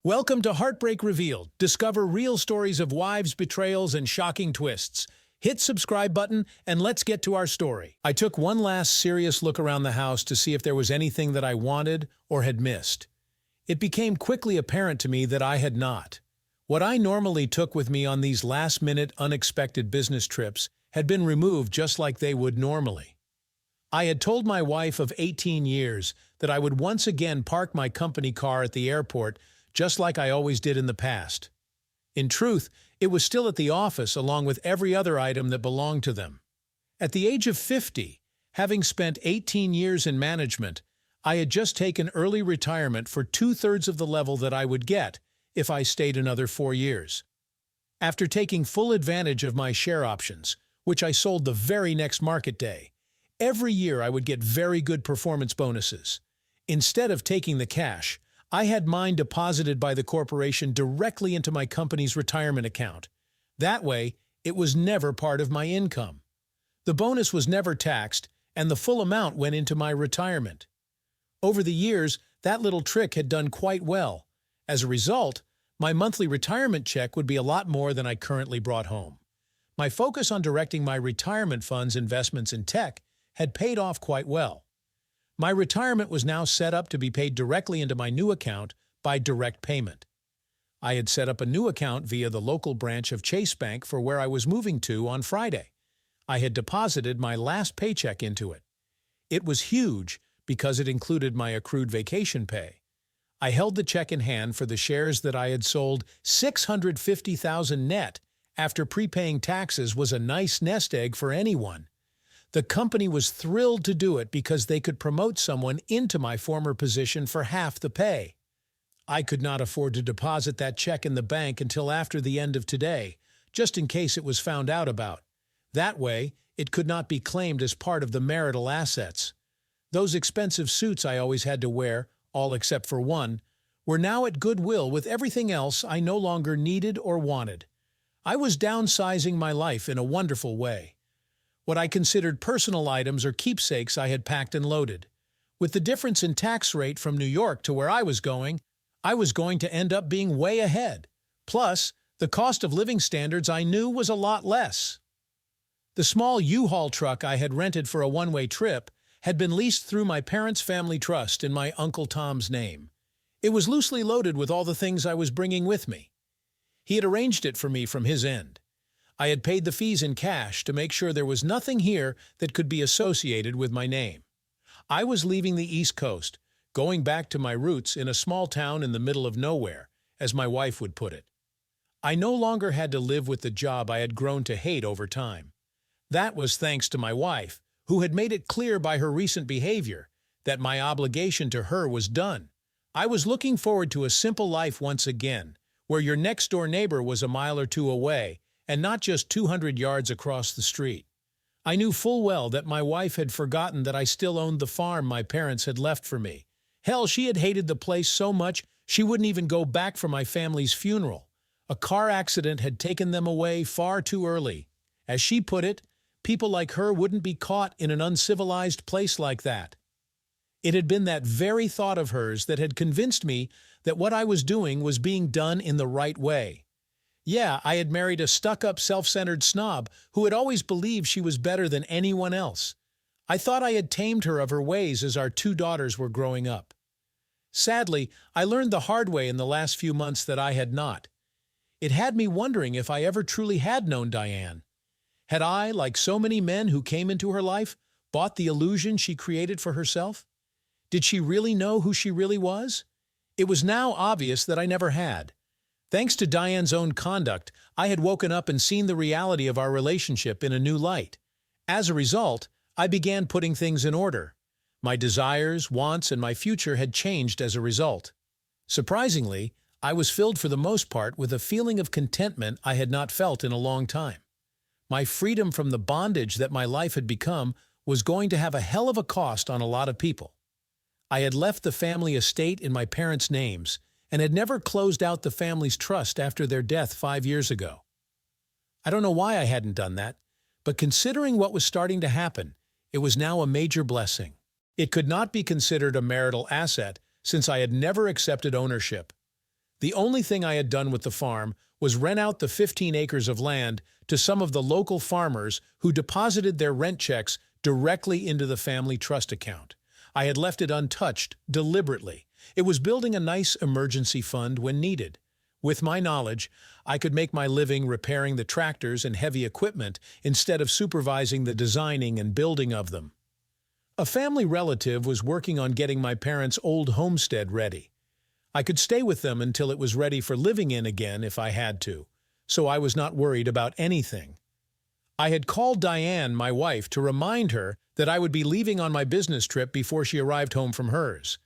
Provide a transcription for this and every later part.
Welcome to Heartbreak Revealed. Discover real stories of wives, betrayals, and shocking twists. Hit subscribe button and let's get to our story. I took one last serious look around the house to see if there was anything that I wanted or had missed. It became quickly apparent to me that I had not. What I normally took with me on these last-minute, unexpected business trips had been removed just like they would normally. I had told my wife of 18 years that I would once again park my company car at the airport just like I always did in the past. In truth, it was still at the office along with every other item that belonged to them. At the age of 50, having spent 18 years in management, I had just taken early retirement for two-thirds of the level that I would get if I stayed another 4 years. After taking full advantage of my share options, which I sold the very next market day, every year I would get very good performance bonuses. Instead of taking the cash, I had mine deposited by the corporation directly into my company's retirement account. That way, it was never part of my income. The bonus was never taxed, and the full amount went into my retirement. Over the years, that little trick had done quite well. As a result, my monthly retirement check would be a lot more than I currently brought home. My focus on directing my retirement funds investments in tech had paid off quite well. My retirement was now set up to be paid directly into my new account by direct payment. I had set up a new account via the local branch of Chase Bank for where I was moving to on Friday. I had deposited my last paycheck into it. It was huge because it included my accrued vacation pay. I held the check in hand for the shares that I had sold. $650,000 net after prepaying taxes was a nice nest egg for anyone. The company was thrilled to do it because they could promote someone into my former position for half the pay. I could not afford to deposit that check in the bank until after the end of today, just in case it was found out about. That way, it could not be claimed as part of the marital assets. Those expensive suits I always had to wear, all except for one, were now at goodwill with everything else I no longer needed or wanted. I was downsizing my life in a wonderful way. What I considered personal items or keepsakes I had packed and loaded. With the difference in tax rate from New York to where I was going to end up being way ahead. Plus, the cost of living standards I knew was a lot less. The small U-Haul truck I had rented for a one-way trip had been leased through my parents' family trust in my Uncle Tom's name. It was loosely loaded with all the things I was bringing with me. He had arranged it for me from his end. I had paid the fees in cash to make sure there was nothing here that could be associated with my name. I was leaving the East Coast, going back to my roots in a small town in the middle of nowhere, as my wife would put it. I no longer had to live with the job I had grown to hate over time. That was thanks to my wife, who had made it clear by her recent behavior that my obligation to her was done. I was looking forward to a simple life once again, where your next-door neighbor was a mile or two away, and not just 200 yards across the street. I knew full well that my wife had forgotten that I still owned the farm my parents had left for me. Hell, she had hated the place so much she wouldn't even go back for my family's funeral. A car accident had taken them away far too early. As she put it, people like her wouldn't be caught in an uncivilized place like that. It had been that very thought of hers that had convinced me that what I was doing was being done in the right way. Yeah, I had married a stuck-up, self-centered snob who had always believed she was better than anyone else. I thought I had tamed her of her ways as our two daughters were growing up. Sadly, I learned the hard way in the last few months that I had not. It had me wondering if I ever truly had known Diane. Had I, like so many men who came into her life, bought the illusion she created for herself? Did she really know who she really was? It was now obvious that I never had. Thanks to Diane's own conduct, I had woken up and seen the reality of our relationship in a new light. As a result, I began putting things in order. My desires, wants, and my future had changed as a result. Surprisingly, I was filled for the most part with a feeling of contentment I had not felt in a long time. My freedom from the bondage that my life had become was going to have a hell of a cost on a lot of people. I had left the family estate in my parents' names, and had never closed out the family's trust after their death 5 years ago. I don't know why I hadn't done that, but considering what was starting to happen, it was now a major blessing. It could not be considered a marital asset since I had never accepted ownership. The only thing I had done with the farm was rent out the 15 acres of land to some of the local farmers who deposited their rent checks directly into the family trust account. I had left it untouched, deliberately. It was building a nice emergency fund when needed. With my knowledge, I could make my living repairing the tractors and heavy equipment instead of supervising the designing and building of them. A family relative was working on getting my parents' old homestead ready. I could stay with them until it was ready for living in again if I had to, so I was not worried about anything. I had called Diane, my wife, to remind her that I would be leaving on my business trip before she arrived home from hers.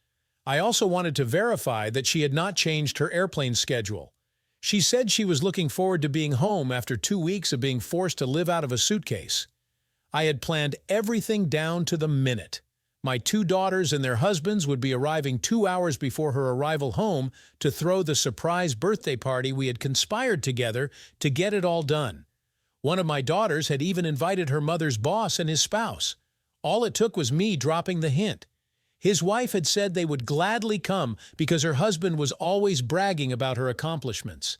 I also wanted to verify that she had not changed her airplane schedule. She said she was looking forward to being home after 2 weeks of being forced to live out of a suitcase. I had planned everything down to the minute. My 2 daughters and their husbands would be arriving 2 hours before her arrival home to throw the surprise birthday party we had conspired together to get it all done. One of my daughters had even invited her mother's boss and his spouse. All it took was me dropping the hint. His wife had said they would gladly come because her husband was always bragging about her accomplishments.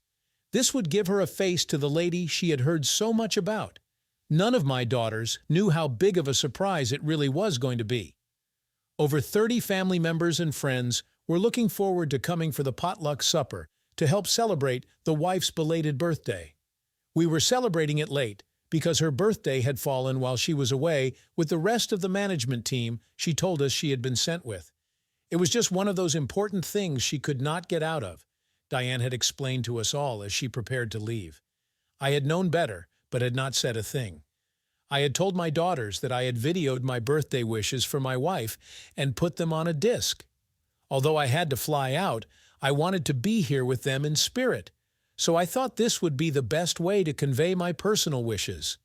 This would give her a face to the lady she had heard so much about. None of my daughters knew how big of a surprise it really was going to be. Over 30 family members and friends were looking forward to coming for the potluck supper to help celebrate the wife's belated birthday. We were celebrating it late because her birthday had fallen while she was away with the rest of the management team she told us she had been sent with. It was just one of those important things she could not get out of, Diane had explained to us all as she prepared to leave. I had known better, but had not said a thing. I had told my daughters that I had videoed my birthday wishes for my wife and put them on a disc. Although I had to fly out, I wanted to be here with them in spirit, so I thought this would be the best way to convey my personal wishes.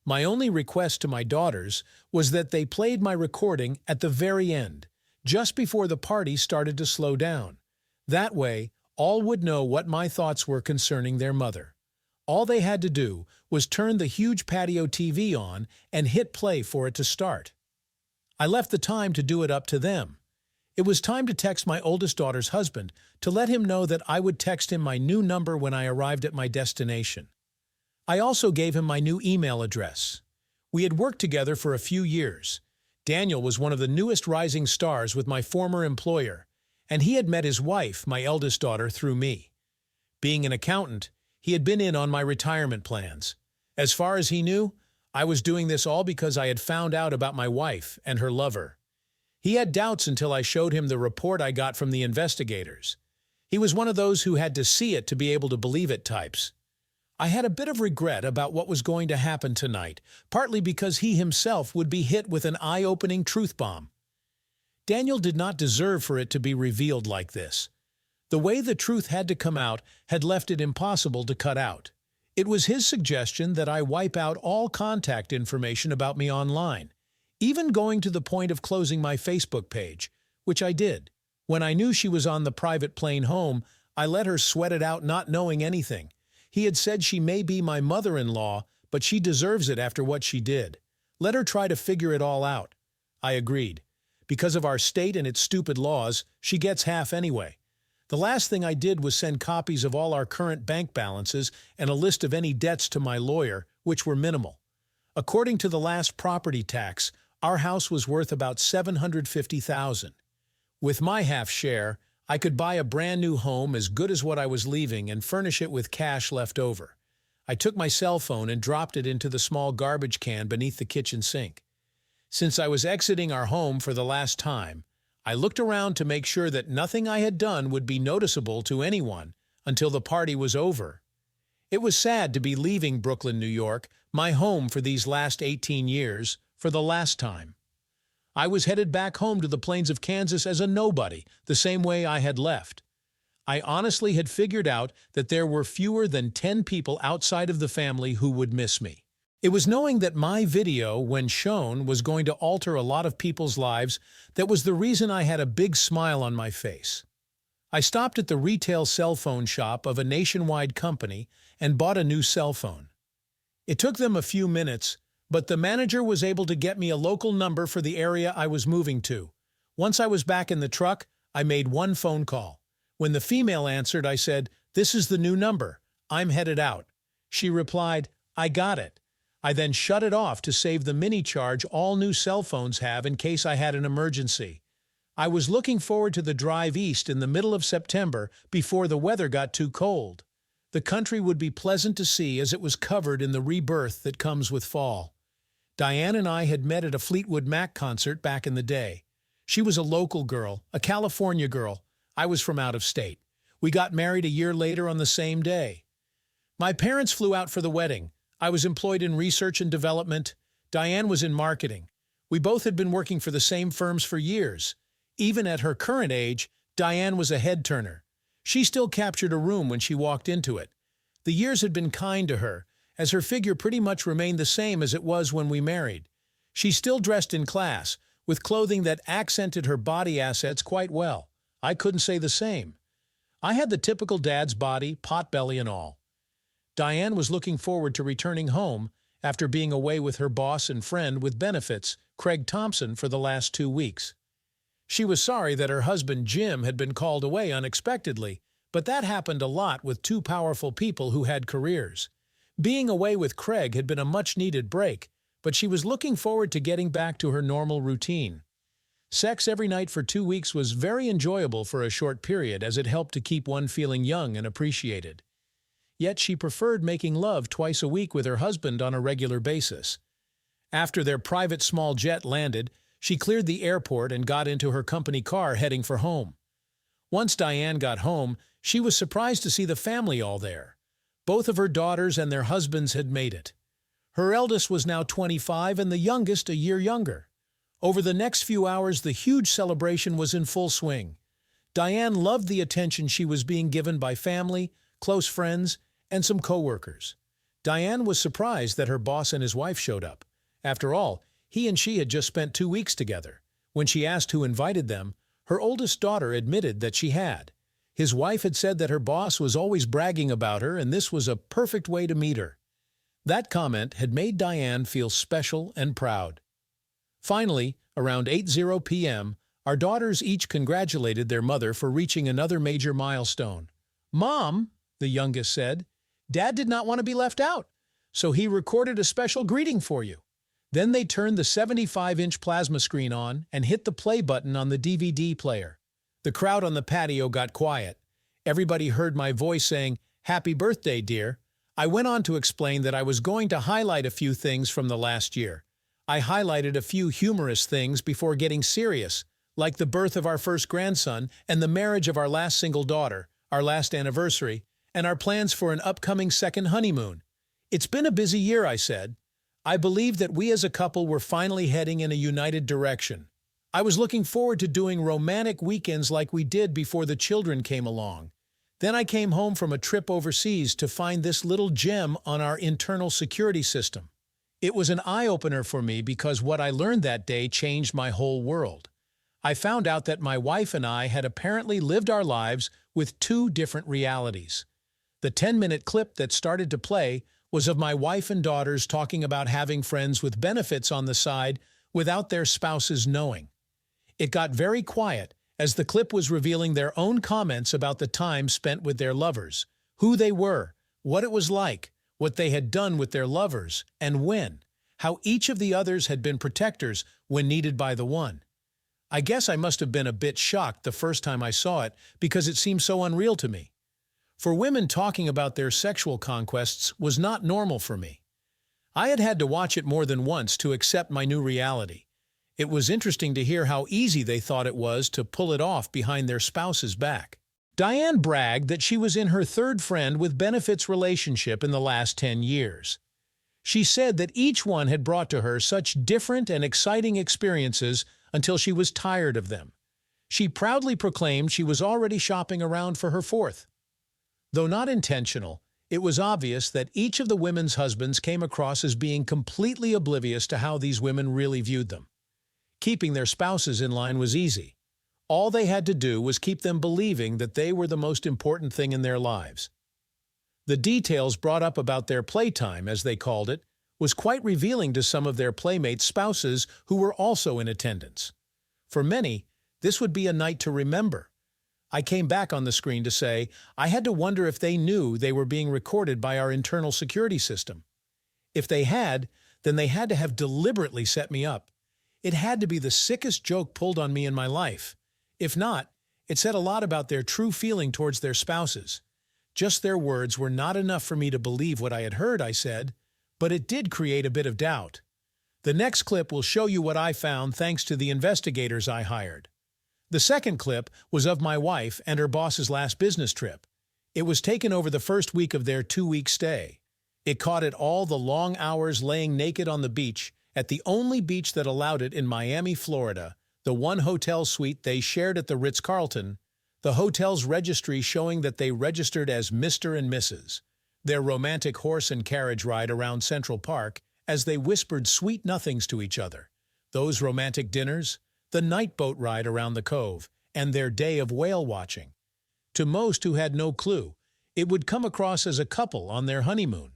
My only request to my daughters was that they played my recording at the very end, just before the party started to slow down. That way, all would know what my thoughts were concerning their mother. All they had to do was turn the huge patio TV on and hit play for it to start. I left the time to do it up to them. It was time to text my oldest daughter's husband to let him know that I would text him my new number when I arrived at my destination. I also gave him my new email address. We had worked together for a few years. Daniel was one of the newest rising stars with my former employer, and he had met his wife, my eldest daughter, through me. Being an accountant, he had been in on my retirement plans. As far as he knew, I was doing this all because I had found out about my wife and her lover. He had doubts until I showed him the report I got from the investigators. He was one of those who had to see it to be able to believe it types. I had a bit of regret about what was going to happen tonight, partly because he himself would be hit with an eye-opening truth bomb. Daniel did not deserve for it to be revealed like this. The way the truth had to come out had left it impossible to cut out. It was his suggestion that I wipe out all contact information about me online, even going to the point of closing my Facebook page, which I did. When I knew she was on the private plane home, I let her sweat it out not knowing anything. He had said she may be my mother-in-law, but she deserves it after what she did. Let her try to figure it all out. I agreed. Because of our state and its stupid laws, she gets half anyway. The last thing I did was send copies of all our current bank balances and a list of any debts to my lawyer, which were minimal. According to the last property tax, our house was worth about $750,000. With my half share, I could buy a brand new home as good as what I was leaving and furnish it with cash left over. I took my cell phone and dropped it into the small garbage can beneath the kitchen sink. Since I was exiting our home for the last time, I looked around to make sure that nothing I had done would be noticeable to anyone until the party was over. It was sad to be leaving Brooklyn, New York, my home for these last 18 years, for the last time. I was headed back home to the plains of Kansas as a nobody, the same way I had left. I honestly had figured out that there were fewer than 10 people outside of the family who would miss me. It was knowing that my video, when shown, was going to alter a lot of people's lives that was the reason I had a big smile on my face. I stopped at the retail cell phone shop of a nationwide company and bought a new cell phone. It took them a few minutes, but the manager was able to get me a local number for the area I was moving to. Once I was back in the truck, I made one phone call. When the female answered, I said, "This is the new number. I'm headed out." She replied, "I got it." I then shut it off to save the mini charge all new cell phones have in case I had an emergency. I was looking forward to the drive east in the middle of September before the weather got too cold. The country would be pleasant to see as it was covered in the rebirth that comes with fall. Diane and I had met at a Fleetwood Mac concert back in the day. She was a local girl, a California girl. I was from out of state. We got married a year later on the same day. My parents flew out for the wedding. I was employed in research and development. Diane was in marketing. We both had been working for the same firms for years. Even at her current age, Diane was a head-turner. She still captured a room when she walked into it. The years had been kind to her, as her figure pretty much remained the same as it was when we married. She still dressed in class, with clothing that accented her body assets quite well. I couldn't say the same. I had the typical dad's body, potbelly and all. Diane was looking forward to returning home after being away with her boss and friend with benefits, Craig Thompson, for the last 2 weeks. She was sorry that her husband Jim had been called away unexpectedly, but that happened a lot with two powerful people who had careers. Being away with Craig had been a much-needed break, but she was looking forward to getting back to her normal routine. Sex every night for 2 weeks was very enjoyable for a short period as it helped to keep one feeling young and appreciated. Yet she preferred making love twice a week with her husband on a regular basis. After their private small jet landed, she cleared the airport and got into her company car heading for home. Once Diane got home, she was surprised to see the family all there. Both of her daughters and their husbands had made it. Her eldest was now 25 and the youngest a year younger. Over the next few hours, the huge celebration was in full swing. Diane loved the attention she was being given by family, close friends, and some co-workers. Diane was surprised that her boss and his wife showed up. After all, he and she had just spent 2 weeks together. When she asked who invited them, her oldest daughter admitted that she had. His wife had said that her boss was always bragging about her and this was a perfect way to meet her. That comment had made Diane feel special and proud. Finally, around 8:00 p.m., our daughters each congratulated their mother for reaching another major milestone. "Mom," the youngest said, "Dad did not want to be left out, so he recorded a special greeting for you." Then they turned the 75-inch plasma screen on and hit the play button on the DVD player. The crowd on the patio got quiet. Everybody heard my voice saying, "Happy birthday, dear." I went on to explain that I was going to highlight a few things from the last year. I highlighted a few humorous things before getting serious, like the birth of our first grandson and the marriage of our last single daughter, our last anniversary, and our plans for an upcoming second honeymoon. "It's been a busy year," I said. I believe that we as a couple were finally heading in a united direction. I was looking forward to doing romantic weekends like we did before the children came along. Then I came home from a trip overseas to find this little gem on our internal security system. It was an eye-opener for me because what I learned that day changed my whole world. I found out that my wife and I had apparently lived our lives with two different realities. The 10-minute clip that started to play was of my wife and daughters talking about having friends with benefits on the side without their spouses knowing. It got very quiet as the clip was revealing their own comments about the time spent with their lovers, who they were, what it was like, what they had done with their lovers, and when, how each of the others had been protectors when needed by the one. I guess I must have been a bit shocked the first time I saw it because it seemed so unreal to me. For women, talking about their sexual conquests was not normal for me. I had had to watch it more than once to accept my new reality. It was interesting to hear how easy they thought it was to pull it off behind their spouse's back. Diane bragged that she was in her third friend with benefits relationship in the last 10 years. She said that each one had brought to her such different and exciting experiences until she was tired of them. She proudly proclaimed she was already shopping around for her fourth. Though not intentional, it was obvious that each of the women's husbands came across as being completely oblivious to how these women really viewed them. Keeping their spouses in line was easy. All they had to do was keep them believing that they were the most important thing in their lives. The details brought up about their playtime, as they called it, was quite revealing to some of their playmates' spouses who were also in attendance. For many, this would be a night to remember. I came back on the screen to say I had to wonder if they knew they were being recorded by our internal security system. If they had, then they had to have deliberately set me up. It had to be the sickest joke pulled on me in my life. If not, it said a lot about their true feeling towards their spouses. Just their words were not enough for me to believe what I had heard, I said, but it did create a bit of doubt. The next clip will show you what I found thanks to the investigators I hired. The second clip was of my wife and her boss's last business trip. It was taken over the first week of their 2-week stay. It caught it all the long hours laying naked on the beach, at the only beach that allowed it in Miami, Florida, the one hotel suite they shared at the Ritz-Carlton, the hotel's registry showing that they registered as Mr. and Mrs., their romantic horse and carriage ride around Central Park as they whispered sweet nothings to each other, those romantic dinners, the night boat ride around the cove, and their day of whale watching. To most who had no clue, it would come across as a couple on their honeymoon.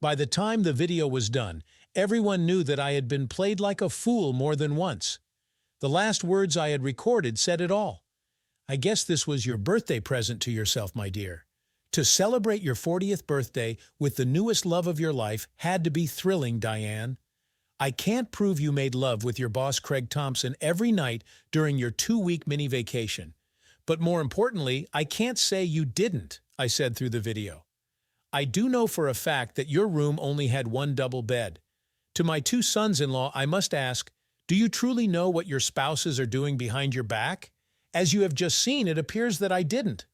By the time the video was done, everyone knew that I had been played like a fool more than once. The last words I had recorded said it all. I guess this was your birthday present to yourself, my dear. To celebrate your 40th birthday with the newest love of your life had to be thrilling, Diane. I can't prove you made love with your boss Craig Thompson every night during your 2-week mini vacation. But more importantly, I can't say you didn't, I said through the video. I do know for a fact that your room only had one double bed. To my 2 sons-in-law, I must ask, do you truly know what your spouses are doing behind your back? As you have just seen, it appears that I didn't.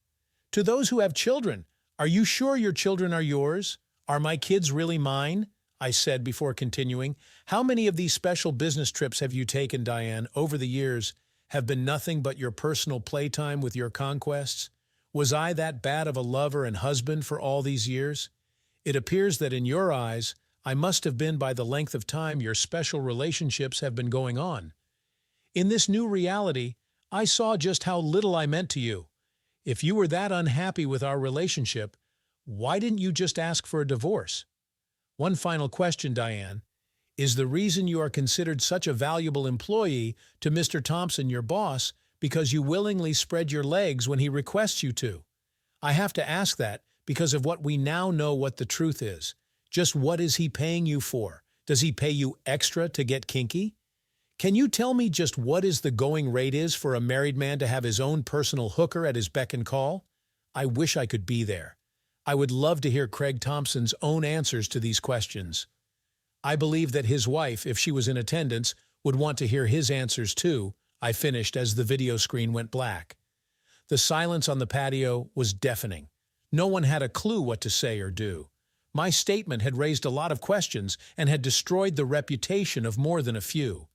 To those who have children, are you sure your children are yours? Are my kids really mine? I said before continuing. How many of these special business trips have you taken, Diane, over the years, have been nothing but your personal playtime with your conquests? Was I that bad of a lover and husband for all these years? It appears that in your eyes, I must have been by the length of time your special relationships have been going on. In this new reality, I saw just how little I meant to you. If you were that unhappy with our relationship, why didn't you just ask for a divorce? One final question, Diane. Is the reason you are considered such a valuable employee to Mr. Thompson, your boss, because you willingly spread your legs when he requests you to? I have to ask that because of what we now know what the truth is. Just what is he paying you for? Does he pay you extra to get kinky? Can you tell me just what is the going rate is for a married man to have his own personal hooker at his beck and call? I wish I could be there. I would love to hear Craig Thompson's own answers to these questions. I believe that his wife, if she was in attendance, would want to hear his answers too, I finished as the video screen went black. The silence on the patio was deafening. No one had a clue what to say or do. My statement had raised a lot of questions and had destroyed the reputation of more than a few.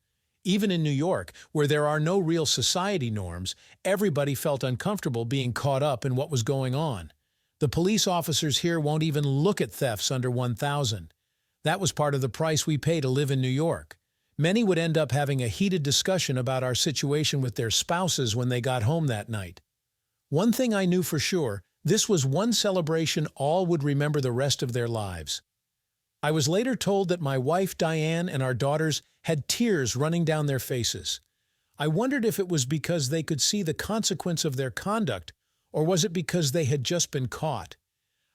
Even in New York, where there are no real society norms, everybody felt uncomfortable being caught up in what was going on. The police officers here won't even look at thefts under 1,000. That was part of the price we pay to live in New York. Many would end up having a heated discussion about our situation with their spouses when they got home that night. One thing I knew for sure, this was one celebration all would remember the rest of their lives. I was later told that my wife Diane and our daughters had tears running down their faces. I wondered if it was because they could see the consequence of their conduct, or was it because they had just been caught?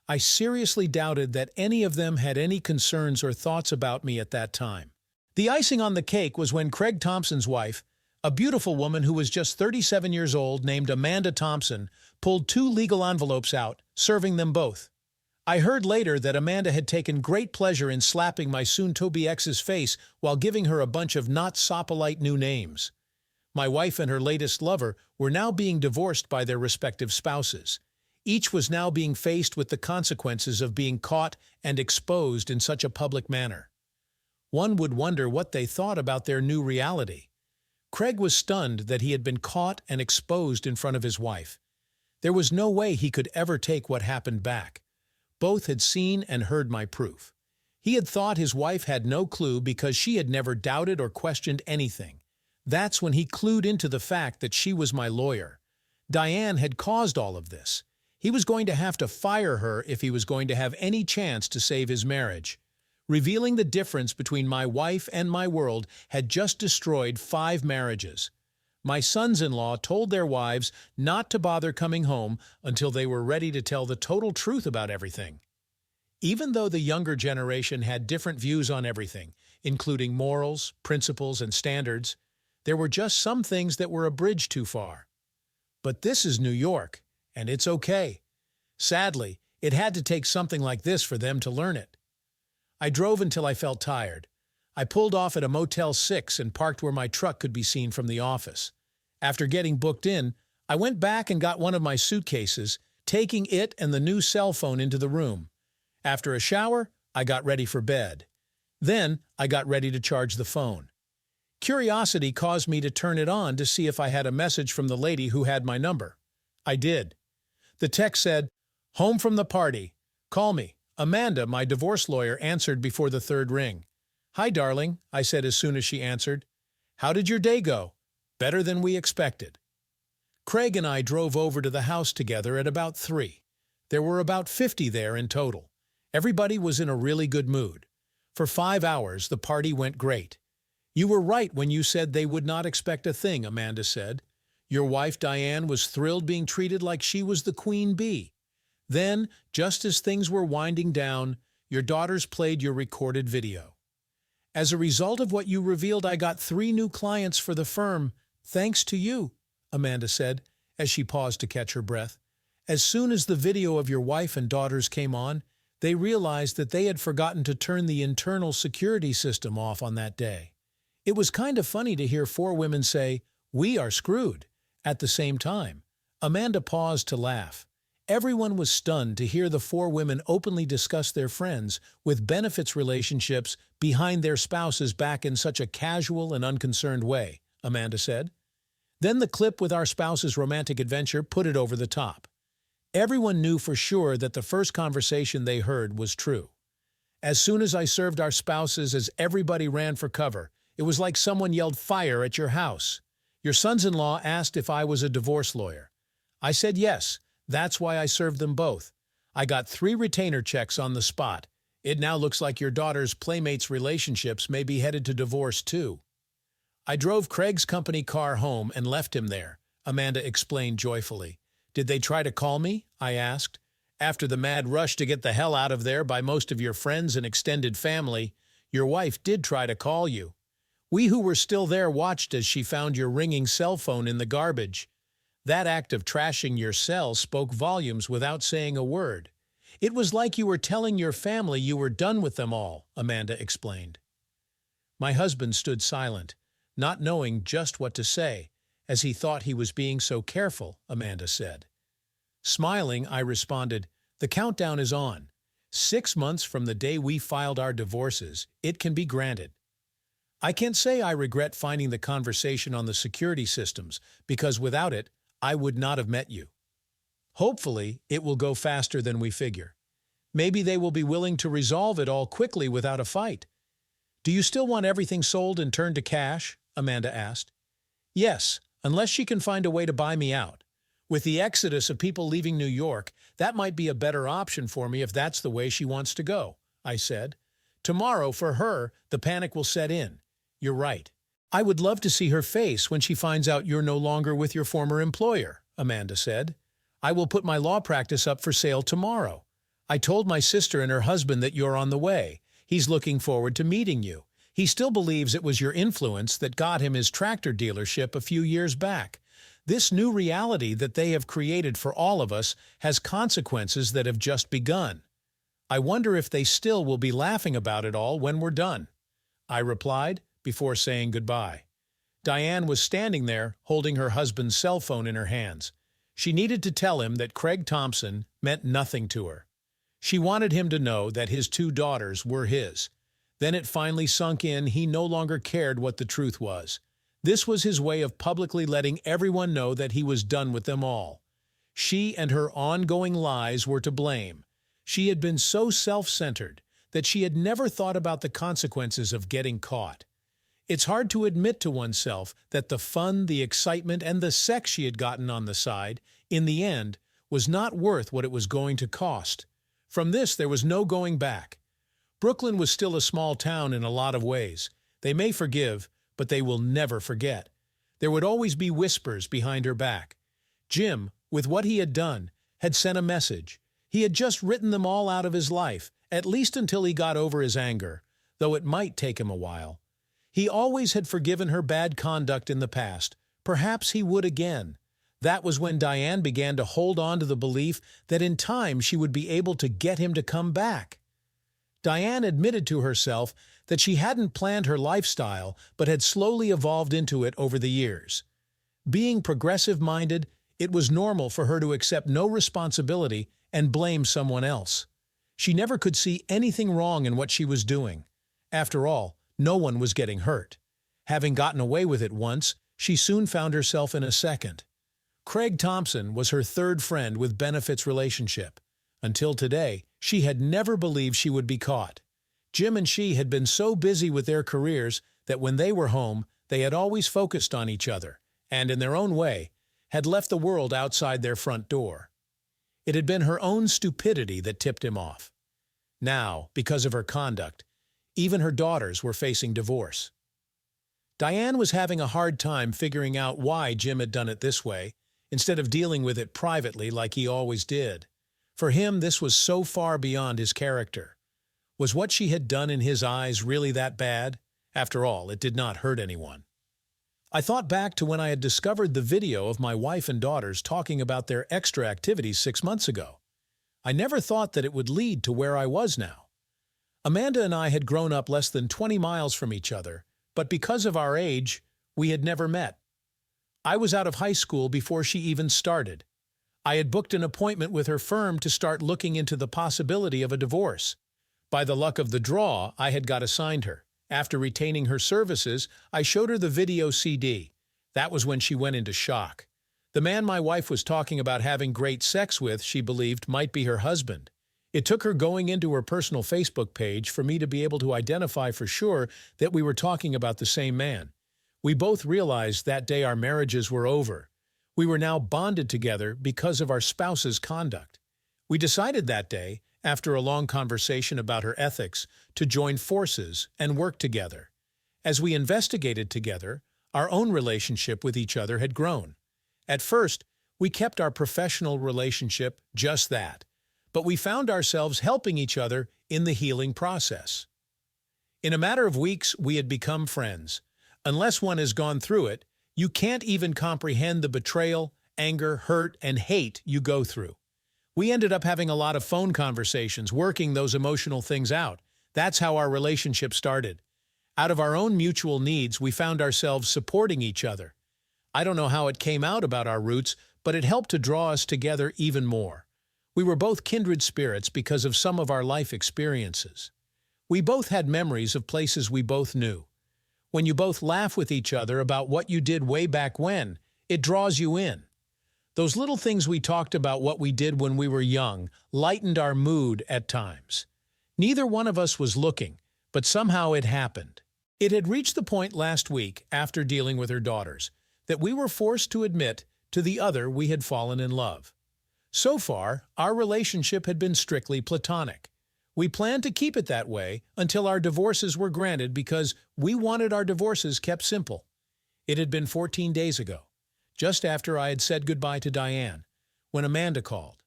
I seriously doubted that any of them had any concerns or thoughts about me at that time. The icing on the cake was when Craig Thompson's wife, a beautiful woman who was just 37 years old named Amanda Thompson, pulled 2 legal envelopes out, serving them both. I heard later that Amanda had taken great pleasure in slapping my soon-to-be ex's face while giving her a bunch of not so-polite new names. My wife and her latest lover were now being divorced by their respective spouses. Each was now being faced with the consequences of being caught and exposed in such a public manner. One would wonder what they thought about their new reality. Craig was stunned that he had been caught and exposed in front of his wife. There was no way he could ever take what happened back. Both had seen and heard my proof. He had thought his wife had no clue because she had never doubted or questioned anything. That's when he clued into the fact that she was my lawyer. Diane had caused all of this. He was going to have to fire her if he was going to have any chance to save his marriage. Revealing the difference between my wife and my world had just destroyed 5 marriages. My sons-in-law told their wives not to bother coming home until they were ready to tell the total truth about everything. Even though the younger generation had different views on everything, including morals, principles, and standards, there were just some things that were a bridge too far. But this is New York, and it's okay. Sadly, it had to take something like this for them to learn it. I drove until I felt tired. I pulled off at a Motel 6 and parked where my truck could be seen from the office. After getting booked in, I went back and got one of my suitcases, taking it and the new cell phone into the room. After a shower, I got ready for bed. Then, I got ready to charge the phone. Curiosity caused me to turn it on to see if I had a message from the lady who had my number. I did. The text said, "Home from the party. Call me." Amanda, my divorce lawyer, answered before the third ring. "Hi, darling," I said as soon as she answered. "How did your day go?" "Better than we expected." Craig and I drove over to the house together at about 3. There were about 50 there in total. Everybody was in a really good mood. For 5 hours, the party went great. "You were right when you said they would not expect a thing," Amanda said. "Your wife, Diane, was thrilled being treated like she was the queen bee. Then, just as things were winding down, your daughters played your recorded video. As a result of what you revealed, I got 3 new clients for the firm, thanks to you," Amanda said, as she paused to catch her breath. "As soon as the video of your wife and daughters came on, they realized that they had forgotten to turn the internal security system off on that day. It was kind of funny to hear 4 women say, 'We are screwed,' at the same time." Amanda paused to laugh. Everyone was stunned to hear the 4 women openly discuss their friends with benefits relationships behind their spouses' back in such a casual and unconcerned way, Amanda said. Then the clip with our spouse's romantic adventure put it over the top. Everyone knew for sure that the first conversation they heard was true. "As soon as I served our spouses as everybody ran for cover, it was like someone yelled fire at your house. Your sons-in-law asked if I was a divorce lawyer. I said yes, that's why I served them both. I got 3 retainer checks on the spot. It now looks like your daughter's playmates' relationships may be headed to divorce too." "I drove Craig's company car home and left him there," Amanda explained joyfully. "Did they try to call me?" I asked. "After the mad rush to get the hell out of there by most of your friends and extended family, your wife did try to call you. We who were still there watched as she found your ringing cell phone in the garbage. That act of trashing your cell spoke volumes without saying a word. It was like you were telling your family you were done with them all," Amanda explained. My husband stood silent, not knowing just what to say, as he thought he was being so careful, Amanda said. Smiling, I responded, "The countdown is on. 6 months from the day we filed our divorces, it can be granted. I can't say I regret finding the conversation on the security systems, because without it, I would not have met you. Hopefully, it will go faster than we figure. Maybe they will be willing to resolve it all quickly without a fight." "Do you still want everything sold and turned to cash?" Amanda asked. "Yes, unless she can find a way to buy me out. With the exodus of people leaving New York, that might be a better option for me if that's the way she wants to go," I said. "Tomorrow, for her, the panic will set in. You're right. I would love to see her face when she finds out you're no longer with your former employer," Amanda said. "I will put my law practice up for sale tomorrow. I told my sister and her husband that you're on the way. He's looking forward to meeting you. He still believes it was your influence that got him his tractor dealership a few years back. This new reality that they have created for all of us has consequences that have just begun. I wonder if they still will be laughing about it all when we're done," I replied before saying goodbye. Diane was standing there, holding her husband's cell phone in her hands. She needed to tell him that Craig Thompson meant nothing to her. She wanted him to know that his 2 daughters were his. Then it finally sunk in he no longer cared what the truth was. This was his way of publicly letting everyone know that he was done with them all. She and her ongoing lies were to blame. She had been so self-centered that she had never thought about the consequences of getting caught. It's hard to admit to oneself that the fun, the excitement, and the sex she had gotten on the side, in the end, was not worth what it was going to cost. From this, there was no going back. Brooklyn was still a small town in a lot of ways. They may forgive, but they will never forget. There would always be whispers behind her back. Jim, with what he had done, had sent a message. He had just written them all out of his life, at least until he got over his anger, though it might take him a while. He always had forgiven her bad conduct in the past. Perhaps he would again. That was when Diane began to hold on to the belief that in time she would be able to get him to come back. Diane admitted to herself that she hadn't planned her lifestyle but had slowly evolved into it over the years. Being progressive-minded, it was normal for her to accept no responsibility and blame someone else. She never could see anything wrong in what she was doing. After all, no one was getting hurt. Having gotten away with it once, she soon found herself in a second. Craig Thompson was her third friend with benefits relationship. Until today, she had never believed she would be caught. Jim and she had been so busy with their careers that when they were home, they had always focused on each other, and in their own way, had left the world outside their front door. It had been her own stupidity that tipped him off. Now, because of her conduct, even her daughters were facing divorce. Diane was having a hard time figuring out why Jim had done it this way, instead of dealing with it privately like he always did. For him, this was so far beyond his character. Was what she had done in his eyes really that bad? After all, it did not hurt anyone. I thought back to when I had discovered the video of my wife and daughters talking about their extra activities 6 months ago. I never thought that it would lead to where I was now. Amanda and I had grown up less than 20 miles from each other, but because of our age, we had never met. I was out of high school before she even started. I had booked an appointment with her firm to start looking into the possibility of a divorce. By the luck of the draw, I had got assigned her. After retaining her services, I showed her the video CD. That was when she went into shock. The man my wife was talking about having great sex with, she believed, might be her husband. It took her going into her personal Facebook page for me to be able to identify for sure that we were talking about the same man. We both realized that day our marriages were over. We were now bonded together because of our spouse's conduct. We decided that day, after a long conversation about her ethics, to join forces and work together. As we investigated together, our own relationship with each other had grown. At first, we kept our professional relationship just that, but we found ourselves helping each other in the healing process. In a matter of weeks, we had become friends. Unless one has gone through it, you can't even comprehend the betrayal, anger, hurt, and hate you go through. We ended up having a lot of phone conversations, working those emotional things out. That's how our relationship started. Out of our own mutual needs, we found ourselves supporting each other. I don't know how it came out about our roots, but it helped to draw us together even more. We were both kindred spirits because of some of our life experiences. We both had memories of places we both knew. When you both laugh with each other about what you did way back when, it draws you in. Those little things we talked about what we did when we were young lightened our mood at times. Neither one of us was looking, but somehow it happened. It had reached the point last week, after dealing with her daughters, that we were forced to admit to the other we had fallen in love. So far, our relationship had been strictly platonic. We planned to keep it that way until our divorces were granted because we wanted our divorces kept simple. It had been 14 days ago, just after I had said goodbye to Diane, when Amanda called.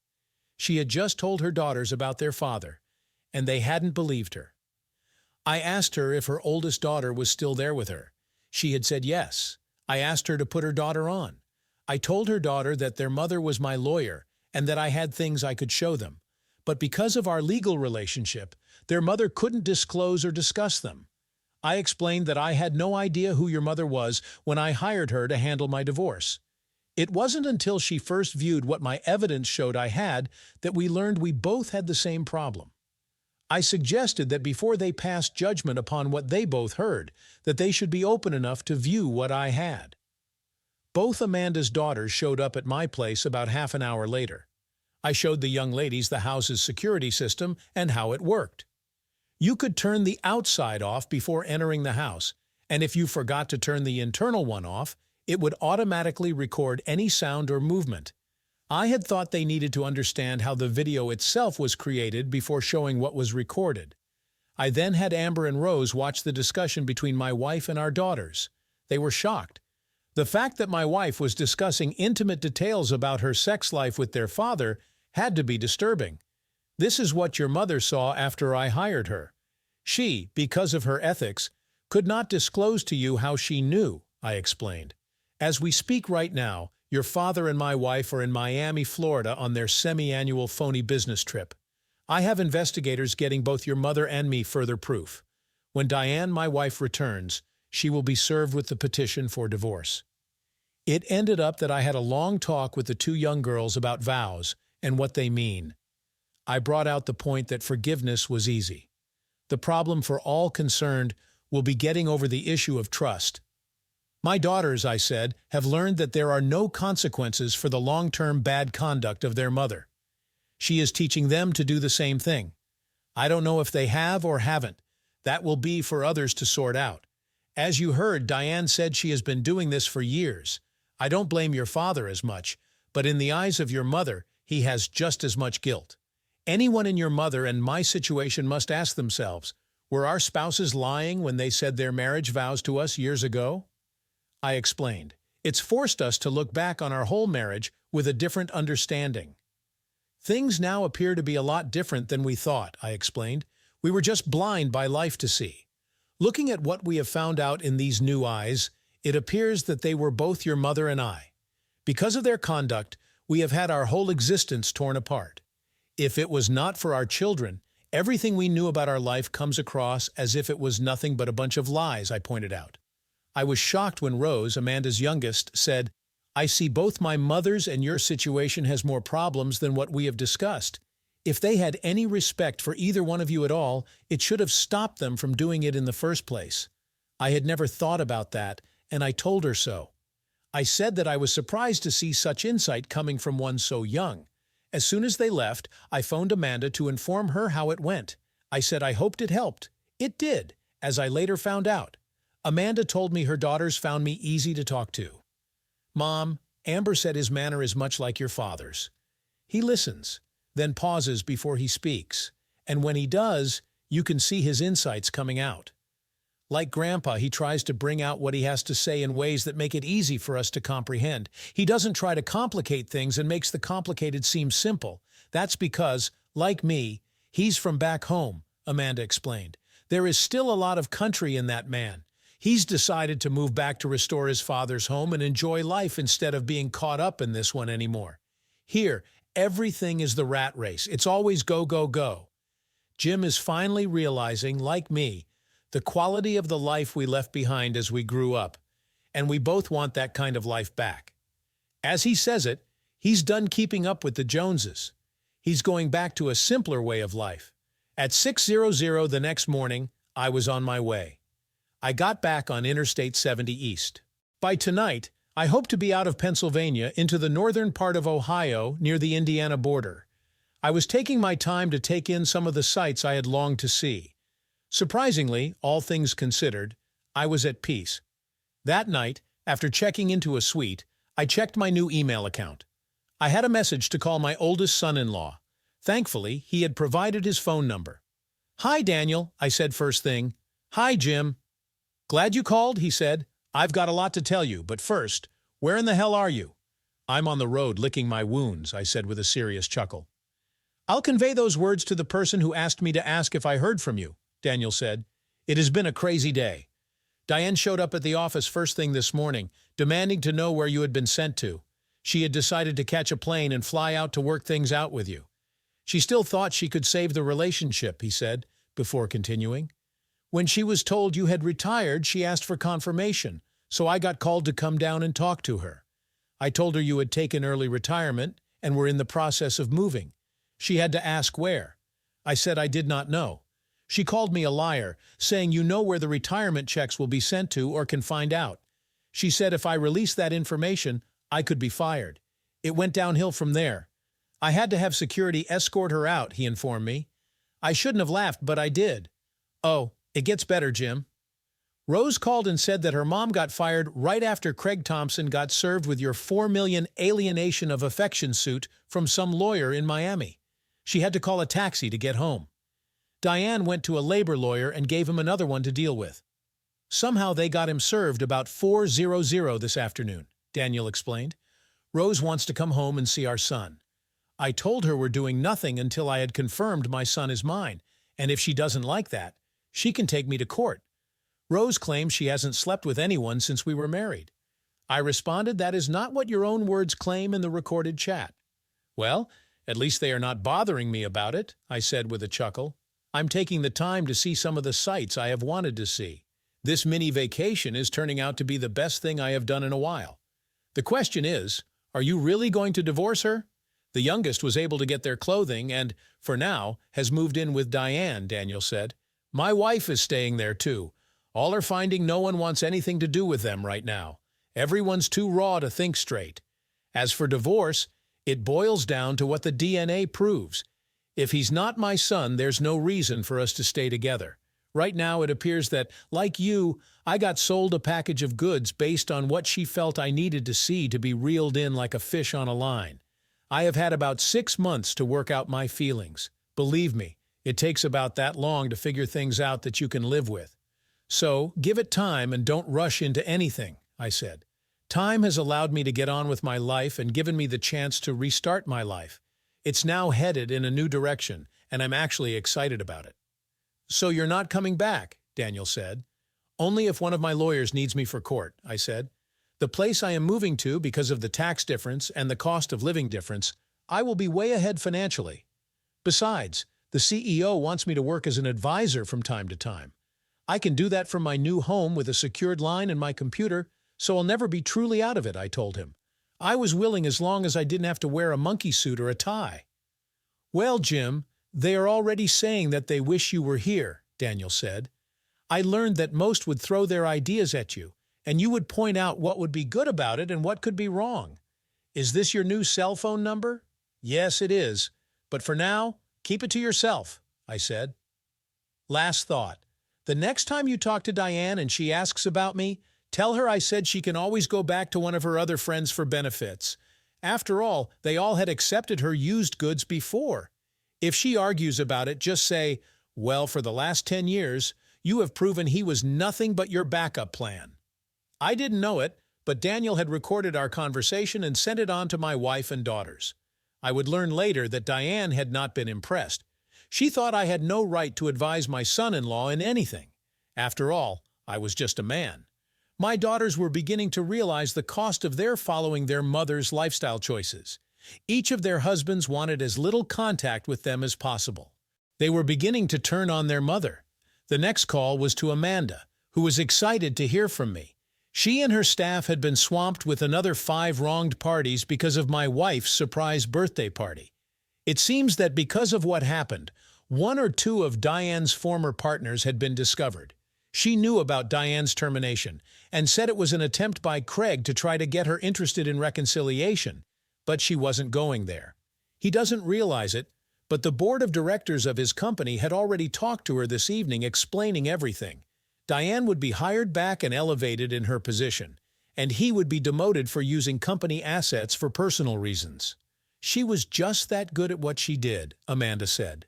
She had just told her daughters about their father, and they hadn't believed her. I asked her if her oldest daughter was still there with her. She had said yes. I asked her to put her daughter on. I told her daughter that their mother was my lawyer and that I had things I could show them. But because of our legal relationship, their mother couldn't disclose or discuss them. I explained that I had no idea who your mother was when I hired her to handle my divorce. It wasn't until she first viewed what my evidence showed I had that we learned we both had the same problem. I suggested that before they passed judgment upon what they both heard, that they should be open enough to view what I had. Both Amanda's daughters showed up at my place about half an hour later. I showed the young ladies the house's security system and how it worked. You could turn the outside off before entering the house, and if you forgot to turn the internal one off, it would automatically record any sound or movement. I had thought they needed to understand how the video itself was created before showing what was recorded. I then had Amber and Rose watch the discussion between my wife and our daughters. They were shocked. The fact that my wife was discussing intimate details about her sex life with their father had to be disturbing. This is what your mother saw after I hired her. She, because of her ethics, could not disclose to you how she knew, I explained. As we speak right now, your father and my wife are in Miami, Florida on their semi-annual phony business trip. I have investigators getting both your mother and me further proof. When Diane, my wife, returns, she will be served with the petition for divorce. It ended up that I had a long talk with the two young girls about vows and what they mean. I brought out the point that forgiveness was easy. The problem for all concerned will be getting over the issue of trust. My daughters, I said, have learned that there are no consequences for the long-term bad conduct of their mother. She is teaching them to do the same thing. I don't know if they have or haven't. That will be for others to sort out. As you heard, Diane said she has been doing this for years. I don't blame your father as much, but in the eyes of your mother, he has just as much guilt. Anyone in your mother and my situation must ask themselves, were our spouses lying when they said their marriage vows to us years ago? I explained. It's forced us to look back on our whole marriage with a different understanding. Things now appear to be a lot different than we thought, I explained. We were just blind by life to see. Looking at what we have found out in these new eyes, it appears that they were both your mother and I. Because of their conduct, we have had our whole existence torn apart. If it was not for our children, everything we knew about our life comes across as if it was nothing but a bunch of lies, I pointed out. I was shocked when Rose, Amanda's youngest, said, I see both my mother's and your situation has more problems than what we have discussed. If they had any respect for either one of you at all, it should have stopped them from doing it in the first place. I had never thought about that, and I told her so. I said that I was surprised to see such insight coming from one so young. As soon as they left, I phoned Amanda to inform her how it went. I said I hoped it helped. It did, as I later found out. Amanda told me her daughters found me easy to talk to. Mom, Amber said his manner is much like your father's. He listens, then pauses before he speaks, and when he does, you can see his insights coming out. Like Grandpa, he tries to bring out what he has to say in ways that make it easy for us to comprehend. He doesn't try to complicate things and makes the complicated seem simple. That's because, like me, he's from back home, Amanda explained. There is still a lot of country in that man. He's decided to move back to restore his father's home and enjoy life instead of being caught up in this one anymore. Here, everything is the rat race. It's always go, go, go. Jim is finally realizing, like me, the quality of the life we left behind as we grew up, and we both want that kind of life back. As he says it, he's done keeping up with the Joneses. He's going back to a simpler way of life. At 6:00 the next morning, I was on my way. I got back on Interstate 70 East. By tonight, I hope to be out of Pennsylvania into the northern part of Ohio near the Indiana border. I was taking my time to take in some of the sights I had longed to see. Surprisingly, all things considered, I was at peace. That night, after checking into a suite, I checked my new email account. I had a message to call my oldest son-in-law. Thankfully, he had provided his phone number. Hi, Daniel, I said first thing. Hi, Jim. Glad you called, he said. I've got a lot to tell you, but first, where in the hell are you? I'm on the road licking my wounds, I said with a serious chuckle. I'll convey those words to the person who asked me to ask if I heard from you, Daniel said. It has been a crazy day. Diane showed up at the office first thing this morning, demanding to know where you had been sent to. She had decided to catch a plane and fly out to work things out with you. She still thought she could save the relationship, he said, before continuing. When she was told you had retired, she asked for confirmation, so I got called to come down and talk to her. I told her you had taken early retirement and were in the process of moving. She had to ask where. I said I did not know. She called me a liar, saying you know where the retirement checks will be sent to or can find out. She said if I released that information, I could be fired. It went downhill from there. I had to have security escort her out, he informed me. I shouldn't have laughed, but I did. Oh, it gets better, Jim. Rose called and said that her mom got fired right after Craig Thompson got served with your $4 million alienation of affection suit from some lawyer in Miami. She had to call a taxi to get home. Diane went to a labor lawyer and gave him another one to deal with. Somehow they got him served about 4:00 this afternoon, Daniel explained. Rose wants to come home and see our son. I told her we're doing nothing until I had confirmed my son is mine, and if she doesn't like that, she can take me to court. Rose claims she hasn't slept with anyone since we were married. I responded that is not what your own words claim in the recorded chat. Well, at least they are not bothering me about it, I said with a chuckle. I'm taking the time to see some of the sights I have wanted to see. This mini vacation is turning out to be the best thing I have done in a while. The question is, are you really going to divorce her? The youngest was able to get their clothing and, for now, has moved in with Diane, Daniel said. My wife is staying there too. All are finding no one wants anything to do with them right now. Everyone's too raw to think straight. As for divorce, it boils down to what the DNA proves. If he's not my son, there's no reason for us to stay together. Right now it appears that, like you, I got sold a package of goods based on what she felt I needed to see to be reeled in like a fish on a line. I have had about 6 months to work out my feelings. Believe me, it takes about that long to figure things out that you can live with. So, give it time and don't rush into anything, I said. Time has allowed me to get on with my life and given me the chance to restart my life. It's now headed in a new direction, and I'm actually excited about it. So you're not coming back, Daniel said. Only if one of my lawyers needs me for court, I said. The place I am moving to, because of the tax difference and the cost of living difference, I will be way ahead financially. Besides, the CEO wants me to work as an advisor from time to time. I can do that from my new home with a secured line in my computer, so I'll never be truly out of it, I told him. I was willing as long as I didn't have to wear a monkey suit or a tie. Well, Jim, they are already saying that they wish you were here, Daniel said. I learned that most would throw their ideas at you, and you would point out what would be good about it and what could be wrong. Is this your new cell phone number? Yes, it is. But for now, keep it to yourself, I said. Last thought. The next time you talk to Diane and she asks about me, tell her I said she can always go back to one of her other friends for benefits. After all, they all had accepted her used goods before. If she argues about it, just say, well, for the last 10 years, you have proven he was nothing but your backup plan. I didn't know it, but Daniel had recorded our conversation and sent it on to my wife and daughters. I would learn later that Diane had not been impressed. She thought I had no right to advise my son-in-law in anything. After all, I was just a man. My daughters were beginning to realize the cost of their following their mother's lifestyle choices. Each of their husbands wanted as little contact with them as possible. They were beginning to turn on their mother. The next call was to Amanda, who was excited to hear from me. She and her staff had been swamped with another 5 wronged parties because of my wife's surprise birthday party. It seems that because of what happened, 1 or 2 of Diane's former partners had been discovered. She knew about Diane's termination and said it was an attempt by Craig to try to get her interested in reconciliation, but she wasn't going there. He doesn't realize it, but the board of directors of his company had already talked to her this evening explaining everything. Diane would be hired back and elevated in her position, and he would be demoted for using company assets for personal reasons. She was just that good at what she did, Amanda said.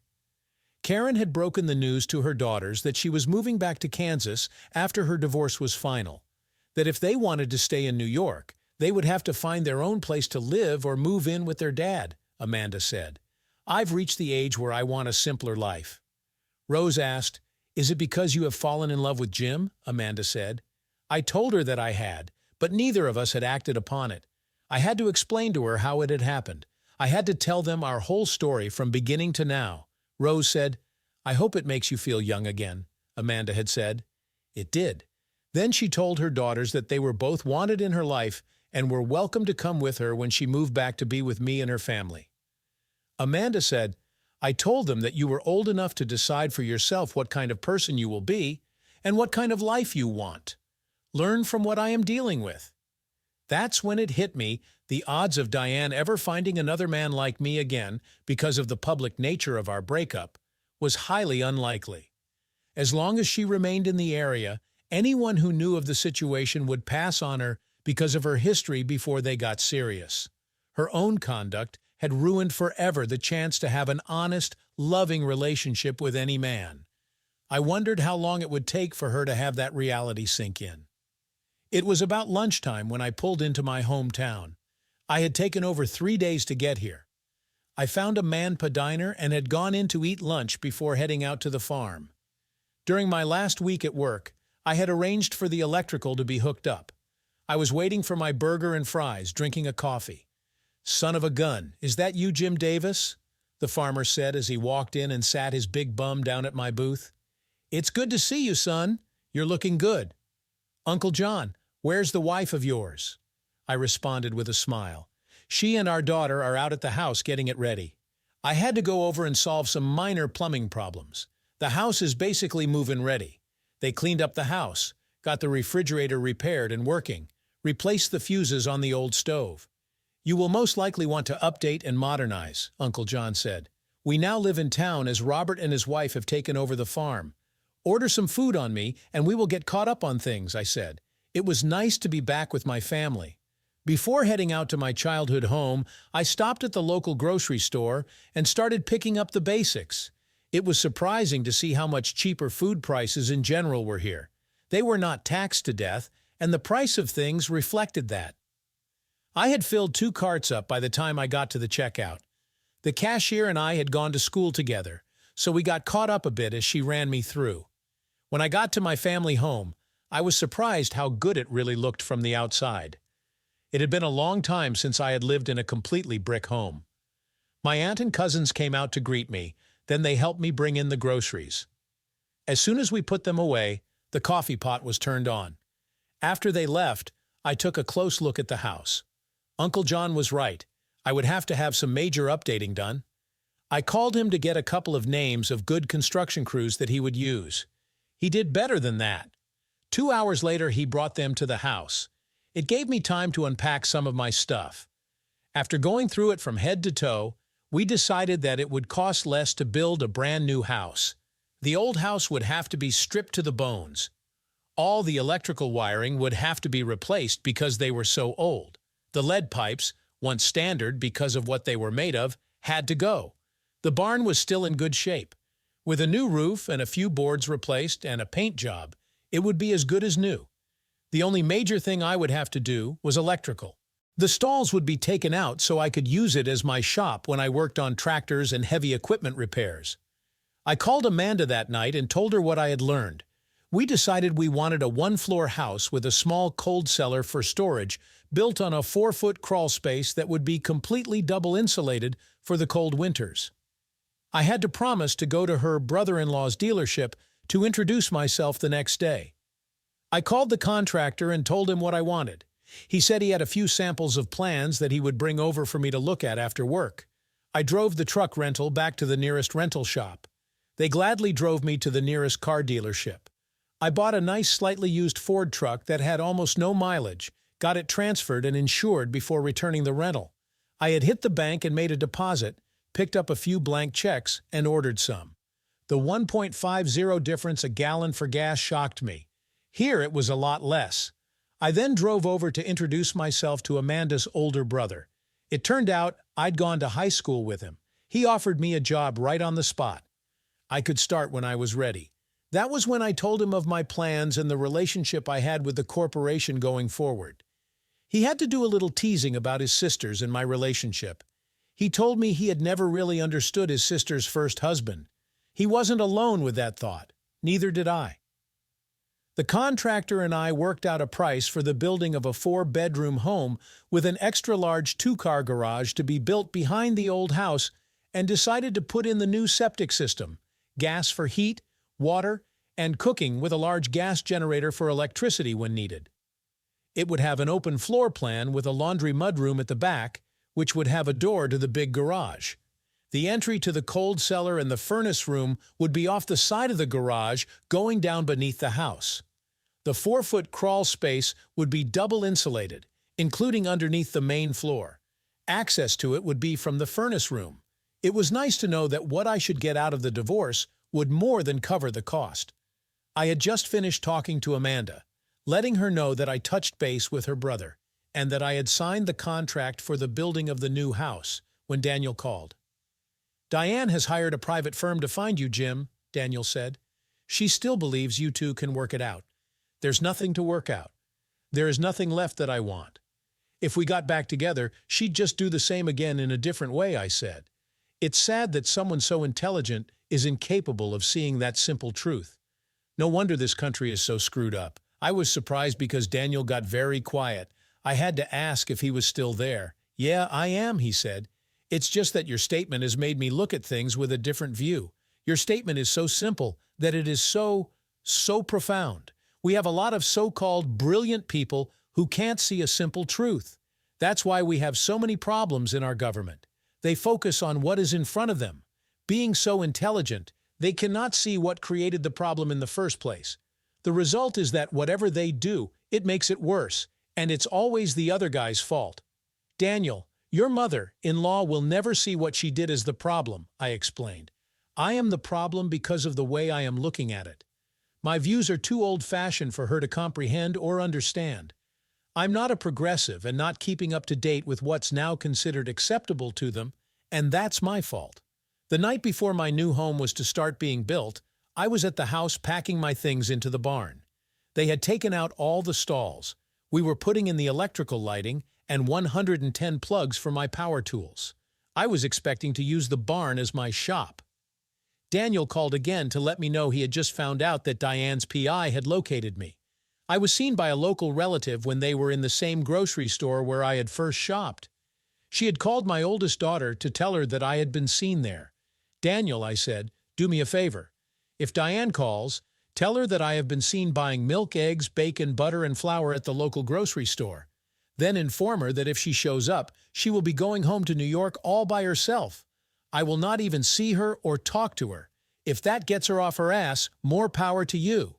Karen had broken the news to her daughters that she was moving back to Kansas after her divorce was final, that if they wanted to stay in New York, they would have to find their own place to live or move in with their dad, Amanda said. I've reached the age where I want a simpler life. Rose asked, Is it because you have fallen in love with Jim? Amanda said. I told her that I had, but neither of us had acted upon it. I had to explain to her how it had happened. I had to tell them our whole story from beginning to now. Rose said, I hope it makes you feel young again, Amanda had said. It did. Then she told her daughters that they were both wanted in her life and were welcome to come with her when she moved back to be with me and her family. Amanda said, I told them that you were old enough to decide for yourself what kind of person you will be and what kind of life you want. Learn from what I am dealing with. That's when it hit me, the odds of Diane ever finding another man like me again because of the public nature of our breakup was highly unlikely. As long as she remained in the area, anyone who knew of the situation would pass on her because of her history before they got serious. Her own conduct had ruined forever the chance to have an honest, loving relationship with any man. I wondered how long it would take for her to have that reality sink in. It was about lunchtime when I pulled into my hometown. I had taken over 3 days to get here. I found a man-pa diner and had gone in to eat lunch before heading out to the farm. During my last week at work, I had arranged for the electrical to be hooked up. I was waiting for my burger and fries, drinking a coffee. "Son of a gun, is that you, Jim Davis?" the farmer said as he walked in and sat his big bum down at my booth. "It's good to see you, son. You're looking good. Uncle John, where's the wife of yours?" I responded with a smile. "She and our daughter are out at the house getting it ready. I had to go over and solve some minor plumbing problems. The house is basically move-in ready. They cleaned up the house, got the refrigerator repaired and working, replaced the fuses on the old stove. You will most likely want to update and modernize," Uncle John said. "We now live in town as Robert and his wife have taken over the farm. Order some food on me and we will get caught up on things," I said. It was nice to be back with my family. Before heading out to my childhood home, I stopped at the local grocery store and started picking up the basics. It was surprising to see how much cheaper food prices in general were here. They were not taxed to death, and the price of things reflected that. I had filled 2 carts up by the time I got to the checkout. The cashier and I had gone to school together, so we got caught up a bit as she ran me through. When I got to my family home, I was surprised how good it really looked from the outside. It had been a long time since I had lived in a completely brick home. My aunt and cousins came out to greet me, then they helped me bring in the groceries. As soon as we put them away, the coffee pot was turned on. After they left, I took a close look at the house. Uncle John was right. I would have to have some major updating done. I called him to get a couple of names of good construction crews that he would use. He did better than that. 2 hours later, he brought them to the house. It gave me time to unpack some of my stuff. After going through it from head to toe, we decided that it would cost less to build a brand new house. The old house would have to be stripped to the bones. All the electrical wiring would have to be replaced because they were so old. The lead pipes, once standard because of what they were made of, had to go. The barn was still in good shape. With a new roof and a few boards replaced and a paint job, it would be as good as new. The only major thing I would have to do was electrical. The stalls would be taken out so I could use it as my shop when I worked on tractors and heavy equipment repairs. I called Amanda that night and told her what I had learned. We decided we wanted a 1-floor house with a small cold cellar for storage built on a 4-foot crawl space that would be completely double insulated for the cold winters. I had to promise to go to her brother-in-law's dealership to introduce myself the next day. I called the contractor and told him what I wanted. He said he had a few samples of plans that he would bring over for me to look at after work. I drove the truck rental back to the nearest rental shop. They gladly drove me to the nearest car dealership. I bought a nice slightly used Ford truck that had almost no mileage, got it transferred and insured before returning the rental. I had hit the bank and made a deposit, picked up a few blank checks, and ordered some. The 1.50 difference a gallon for gas shocked me. Here it was a lot less. I then drove over to introduce myself to Amanda's older brother. It turned out I'd gone to high school with him. He offered me a job right on the spot. I could start when I was ready. That was when I told him of my plans and the relationship I had with the corporation going forward. He had to do a little teasing about his sisters and my relationship. He told me he had never really understood his sister's first husband. He wasn't alone with that thought. Neither did I. The contractor and I worked out a price for the building of a 4-bedroom home with an extra-large 2-car garage to be built behind the old house and decided to put in the new septic system, gas for heat, water, and cooking with a large gas generator for electricity when needed. It would have an open floor plan with a laundry mudroom at the back, which would have a door to the big garage. The entry to the cold cellar and the furnace room would be off the side of the garage going down beneath the house. The 4-foot crawl space would be double insulated, including underneath the main floor. Access to it would be from the furnace room. It was nice to know that what I should get out of the divorce would more than cover the cost. I had just finished talking to Amanda, letting her know that I touched base with her brother, and that I had signed the contract for the building of the new house, when Daniel called. "Diane has hired a private firm to find you, Jim," Daniel said. She still believes you two can work it out. There's nothing to work out. There is nothing left that I want. If we got back together, she'd just do the same again in a different way, I said. It's sad that someone so intelligent is incapable of seeing that simple truth. No wonder this country is so screwed up. I was surprised because Daniel got very quiet. I had to ask if he was still there. Yeah, I am, he said. It's just that your statement has made me look at things with a different view. Your statement is so simple that it is so profound. We have a lot of so-called brilliant people who can't see a simple truth. That's why we have so many problems in our government. They focus on what is in front of them. Being so intelligent, they cannot see what created the problem in the first place. The result is that whatever they do, it makes it worse, and it's always the other guy's fault. Daniel, your mother-in-law will never see what she did as the problem, I explained. I am the problem because of the way I am looking at it. My views are too old-fashioned for her to comprehend or understand. I'm not a progressive and not keeping up to date with what's now considered acceptable to them, and that's my fault. The night before my new home was to start being built, I was at the house packing my things into the barn. They had taken out all the stalls. We were putting in the electrical lighting and 110 plugs for my power tools. I was expecting to use the barn as my shop. Daniel called again to let me know he had just found out that Diane's PI had located me. I was seen by a local relative when they were in the same grocery store where I had first shopped. She had called my oldest daughter to tell her that I had been seen there. Daniel, I said, do me a favor. If Diane calls, tell her that I have been seen buying milk, eggs, bacon, butter, and flour at the local grocery store. Then inform her that if she shows up, she will be going home to New York all by herself. I will not even see her or talk to her. If that gets her off her ass, more power to you.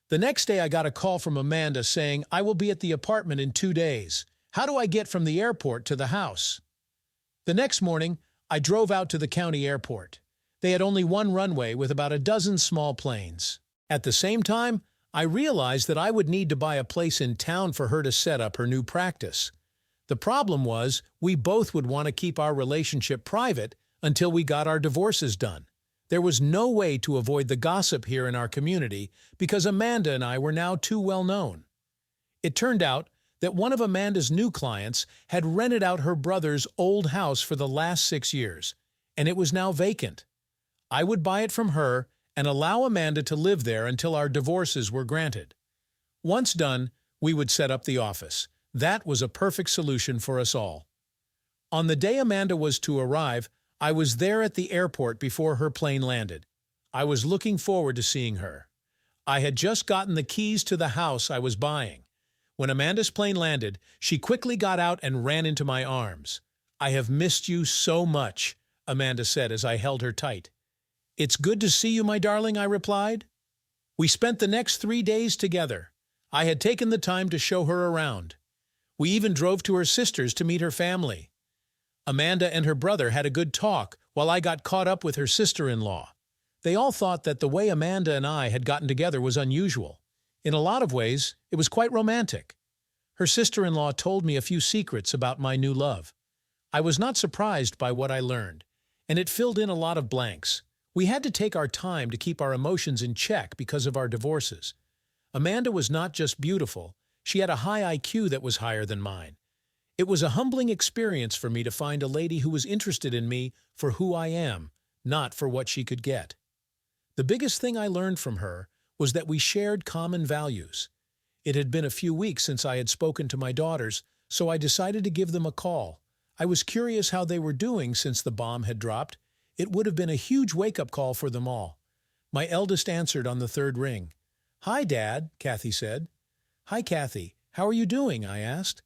The next day I got a call from Amanda saying, I will be at the apartment in 2 days. How do I get from the airport to the house? The next morning, I drove out to the county airport. They had only one runway with about a dozen small planes. At the same time, I realized that I would need to buy a place in town for her to set up her new practice. The problem was, we both would want to keep our relationship private until we got our divorces done. There was no way to avoid the gossip here in our community because Amanda and I were now too well known. It turned out that one of Amanda's new clients had rented out her brother's old house for the last 6 years, and it was now vacant. I would buy it from her and allow Amanda to live there until our divorces were granted. Once done, we would set up the office. That was a perfect solution for us all. On the day Amanda was to arrive, I was there at the airport before her plane landed. I was looking forward to seeing her. I had just gotten the keys to the house I was buying. When Amanda's plane landed, she quickly got out and ran into my arms. I have missed you so much, Amanda said as I held her tight. It's good to see you, my darling, I replied. We spent the next 3 days together. I had taken the time to show her around. We even drove to her sister's to meet her family. Amanda and her brother had a good talk while I got caught up with her sister-in-law. They all thought that the way Amanda and I had gotten together was unusual. In a lot of ways, it was quite romantic. Her sister-in-law told me a few secrets about my new love. I was not surprised by what I learned, and it filled in a lot of blanks. We had to take our time to keep our emotions in check because of our divorces. Amanda was not just beautiful, she had a high IQ that was higher than mine. It was a humbling experience for me to find a lady who was interested in me for who I am, not for what she could get. The biggest thing I learned from her was that we shared common values. It had been a few weeks since I had spoken to my daughters, so I decided to give them a call. I was curious how they were doing since the bomb had dropped. It would have been a huge wake-up call for them all. My eldest answered on the 3rd ring. "Hi, Dad," Kathy said. "Hi, Kathy. How are you doing?" I asked.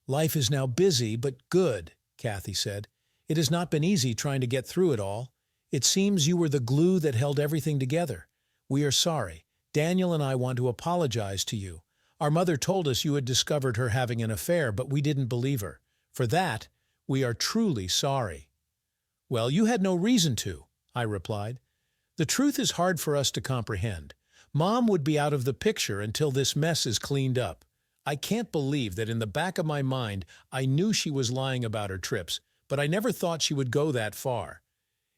"Life is now busy, but good," Kathy said. "It has not been easy trying to get through it all. It seems you were the glue that held everything together. We are sorry. Daniel and I want to apologize to you. Our mother told us you had discovered her having an affair, but we didn't believe her. For that, we are truly sorry." "Well, you had no reason to," I replied. "The truth is hard for us to comprehend. Mom would be out of the picture until this mess is cleaned up. I can't believe that in the back of my mind I knew she was lying about her trips, but I never thought she would go that far.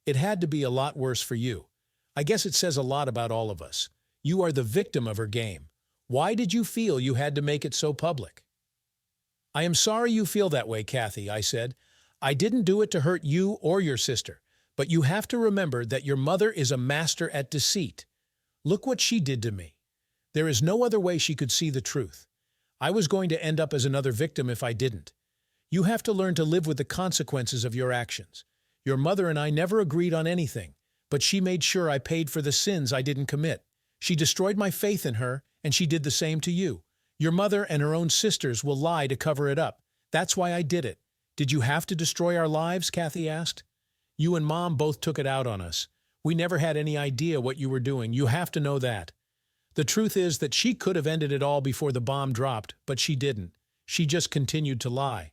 It had to be a lot worse for you. I guess it says a lot about all of us. You are the victim of her game. Why did you feel you had to make it so public? I am sorry you feel that way, Kathy, I said. I didn't do it to hurt you or your sister, but you have to remember that your mother is a master at deceit. Look what she did to me. There is no other way she could see the truth. I was going to end up as another victim if I didn't. You have to learn to live with the consequences of your actions. Your mother and I never agreed on anything, but she made sure I paid for the sins I didn't commit. She destroyed my faith in her, and she did the same to you. Your mother and her own sisters will lie to cover it up. That's why I did it. Did you have to destroy our lives? Kathy asked. You and Mom both took it out on us. We never had any idea what you were doing. You have to know that. The truth is that she could have ended it all before the bomb dropped, but she didn't. She just continued to lie.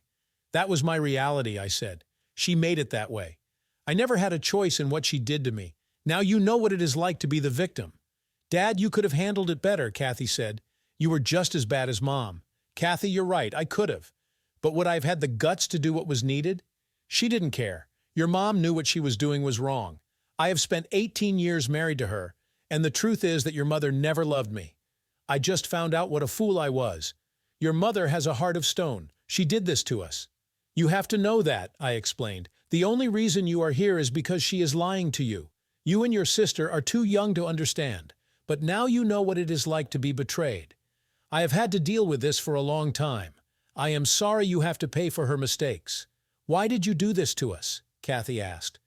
That was my reality, I said. She made it that way. I never had a choice in what she did to me. Now you know what it is like to be the victim. Dad, you could have handled it better, Kathy said. You were just as bad as Mom. Kathy, you're right, I could have. But would I have had the guts to do what was needed? She didn't care. Your mom knew what she was doing was wrong. I have spent 18 years married to her, and the truth is that your mother never loved me. I just found out what a fool I was. Your mother has a heart of stone. She did this to us. You have to know that, I explained. The only reason you are here is because she is lying to you. You and your sister are too young to understand, but now you know what it is like to be betrayed. I have had to deal with this for a long time. I am sorry you have to pay for her mistakes. Why did you do this to us? Kathy asked.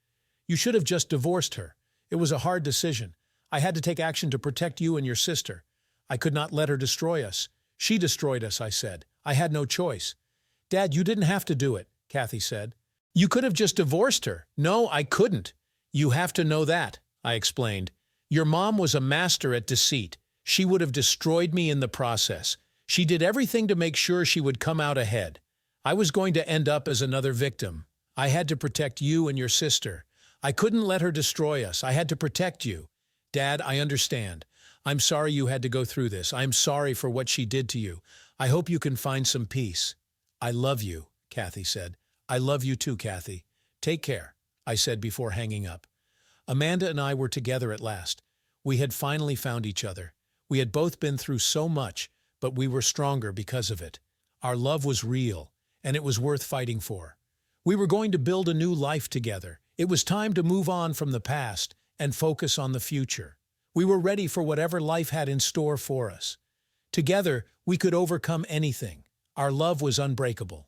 You should have just divorced her. It was a hard decision. I had to take action to protect you and your sister. I could not let her destroy us. She destroyed us, I said. I had no choice. Dad, you didn't have to do it, Kathy said. You could have just divorced her. No, I couldn't. You have to know that, I explained. Your mom was a master at deceit. She would have destroyed me in the process. She did everything to make sure she would come out ahead. I was going to end up as another victim. I had to protect you and your sister. I couldn't let her destroy us. I had to protect you. Dad, I understand. I'm sorry you had to go through this. I'm sorry for what she did to you. I hope you can find some peace. I love you, Kathy said. I love you too, Kathy. Take care, I said before hanging up. Amanda and I were together at last. We had finally found each other. We had both been through so much, but we were stronger because of it. Our love was real, and it was worth fighting for. We were going to build a new life together. It was time to move on from the past and focus on the future. We were ready for whatever life had in store for us. Together, we could overcome anything. Our love was unbreakable.